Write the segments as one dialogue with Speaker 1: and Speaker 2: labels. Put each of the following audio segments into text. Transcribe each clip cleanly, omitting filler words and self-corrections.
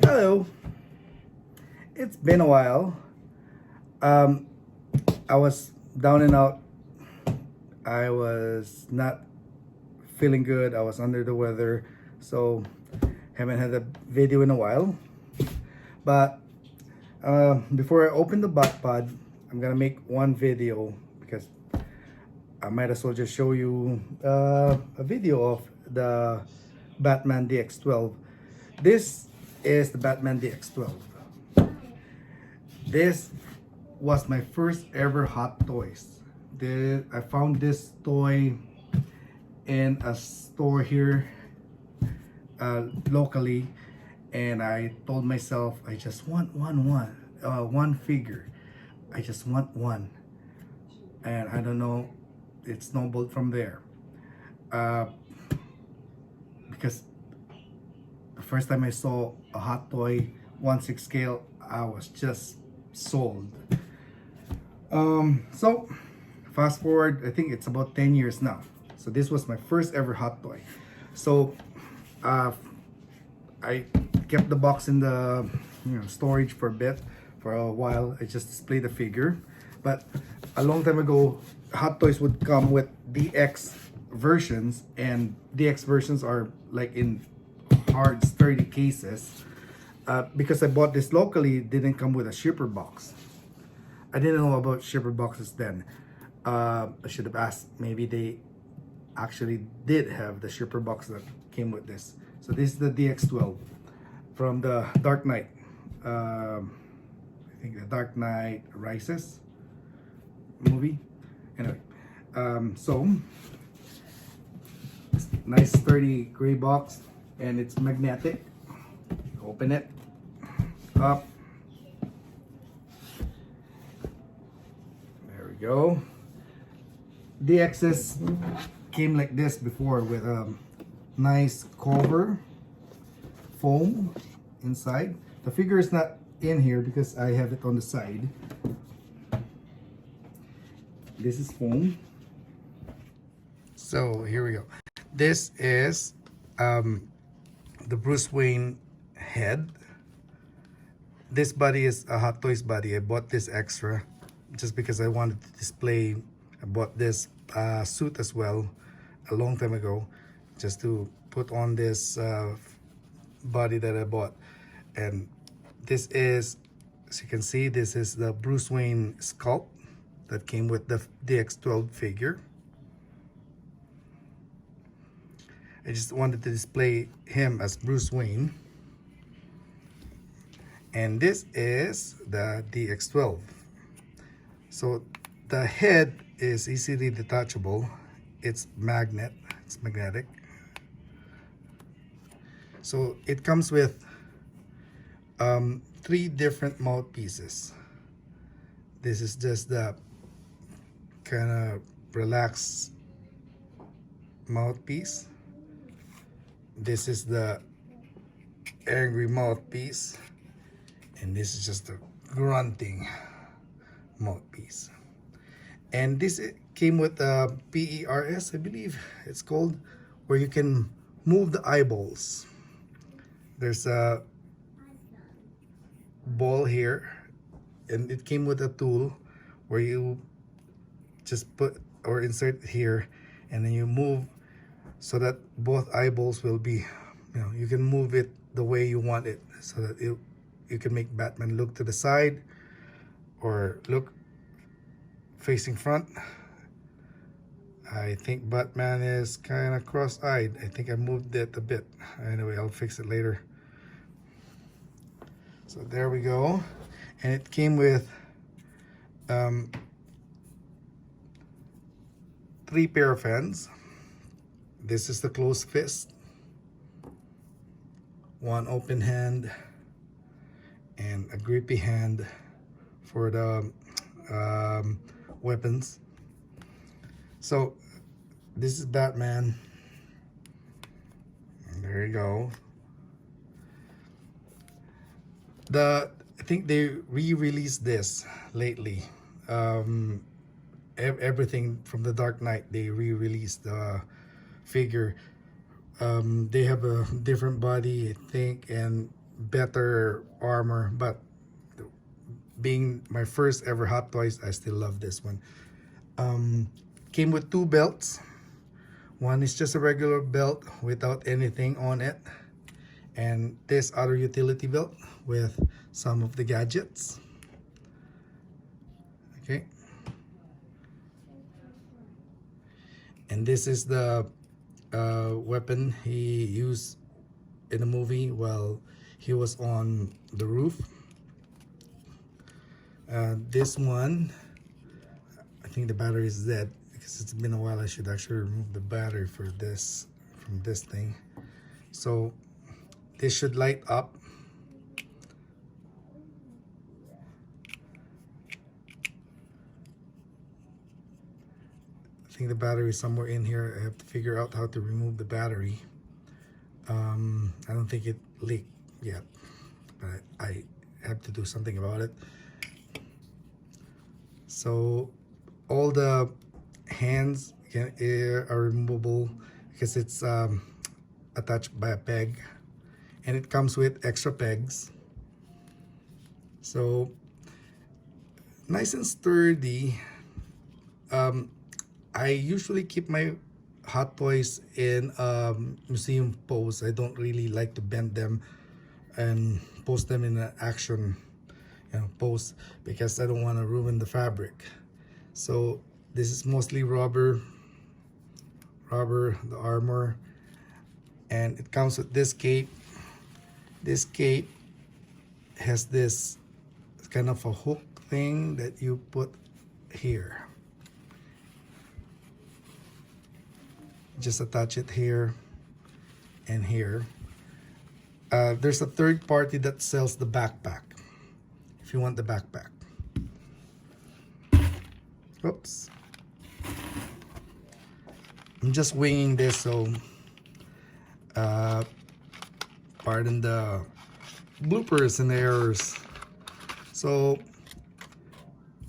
Speaker 1: Hello. It's been a while. Um, I was down and out. I was not feeling good. I was under the weather, so haven't had a video in a while. But before I open the bot pod, I'm gonna make one video because I might as well just show you a video of the Batman DX12. This is the Batman DX12. This was my first ever hot toys. I found this toy in a store here locally, and I told myself I just want one figure. I just want one, and I don't know. It snowballed from there because the first time I saw a hot toy 1/6 scale, I was just sold. So fast forward, I think it's about 10 years now. So this was my first ever hot toy. So I kept the box in the storage for a bit, for a while. I just displayed the figure. But a long time ago, hot toys would come with DX versions, and DX versions are like in hard sturdy cases. Because I bought this locally, it didn't come with a shipper box. I didn't know about shipper boxes then. I should have asked. Maybe they actually did have the shipper box that came with this. So this is the DX12 from the Dark Knight. I think the Dark Knight Rises movie. Anyway, so nice sturdy gray box, and it's magnetic. Open it up. There we go. DXs came like this before with a nice cover foam inside. The figure is not in here because I have it on the side. This is foam. So here we go. This is the Bruce Wayne head. This body is a Hot Toys body. I bought this extra just because I wanted to display. I bought this suit as well a long time ago just to put on this body that I bought. And this is, as you can see, this is the Bruce Wayne sculpt that came with the DX12 figure. I just wanted to display him as Bruce Wayne. And this is the DX12. So the head is easily detachable. It's magnetic. So it comes with 3 different mouthpieces. This is just the kind of relaxed mouthpiece. This is the angry mouthpiece, and this is just the grunting mouthpiece. And this came with a PERS, I believe it's called, where you can move the eyeballs. There's a ball here, and it came with a tool where you just put or insert here, and then you move so that both eyeballs will be, you can move it the way you want it, so that you can make Batman look to the side or look facing front. I think Batman is kind of cross-eyed. I think I moved it a bit. Anyway, I'll fix it later. So there we go. And it came with 3 pair of hands. This is the closed fist, 1 open hand, and a grippy hand for the weapons. So this is Batman. And there you go. I think they re-released this lately. Everything from the Dark Knight, they re-released the figure. They have a different body, I think, and better armor, but being my first ever Hot Toys, I still love this one. Came with 2 belts. One is just a regular belt without anything on it, and this other utility belt with some of the gadgets. Okay, and this is the weapon he used in the movie while he was on the roof. This one, I think the battery is dead because it's been a while. I should actually remove the battery for this from this thing. So this should light up. I think the battery is somewhere in here. I have to figure out how to remove the battery. I don't think it leaked yet, but I have to do something about it. So all the hands are removable because it's attached by a peg, and it comes with extra pegs. So nice and sturdy. I usually keep my Hot Toys in museum pose. I don't really like to bend them and post them in an action pose because I don't want to ruin the fabric. So this is mostly rubber, the armor, and it comes with this cape. This cape has this kind of a hook thing that you put here. Just attach it here and here. There's a third party that sells the backpack if you want the backpack. Oops. I'm just winging this, so pardon the bloopers and errors. So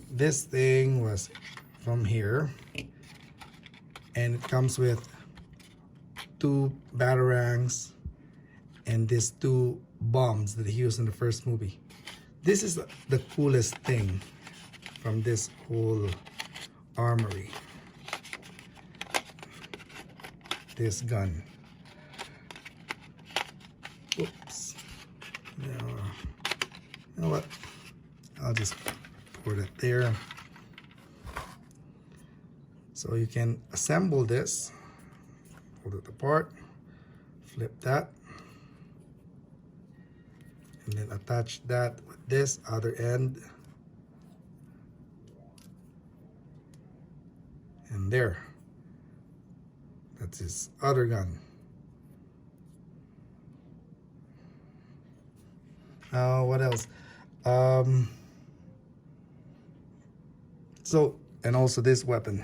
Speaker 1: this thing was from here, and it comes with 2 batarangs and these 2 bombs that he used in the first movie. This is the coolest thing from this whole armory. This gun. Oops. You know what? I'll just put it there. So you can assemble this, hold it apart, flip that, and then attach that with this other end. And there. That's his other gun. What else? So, and also this weapon.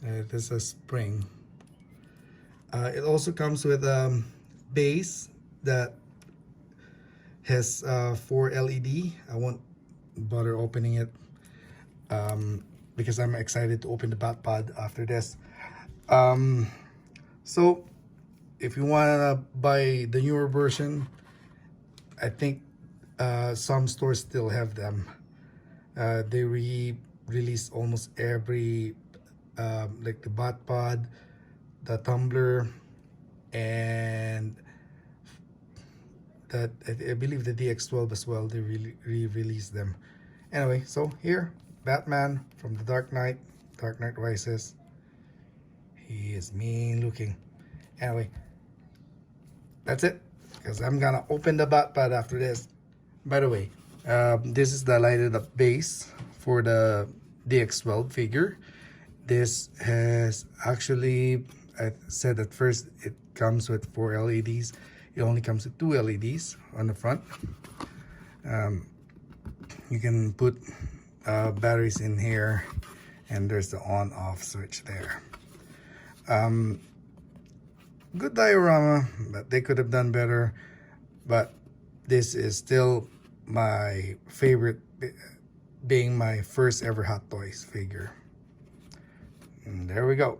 Speaker 1: This is a spring. It also comes with a base that has 4 LED. I won't bother opening it because I'm excited to open the bat pod after this. So if you want to buy the newer version, I think some stores still have them. They release almost every like the bat pod, the tumbler, and that I believe the DX12 as well. They re-release them. Anyway, so here, Batman from the Dark Knight Rises. He is mean looking. Anyway, that's it, because I'm gonna open the bat pod after this. By the way, this is the lighted up base for the DX12 figure. This has actually, I said at first it comes with 4 LEDs. It only comes with 2 LEDs on the front. You can put batteries in here, and there's the on-off switch there. Good diorama, but they could have done better. But this is still my favorite, being my first ever Hot Toys figure. And there we go.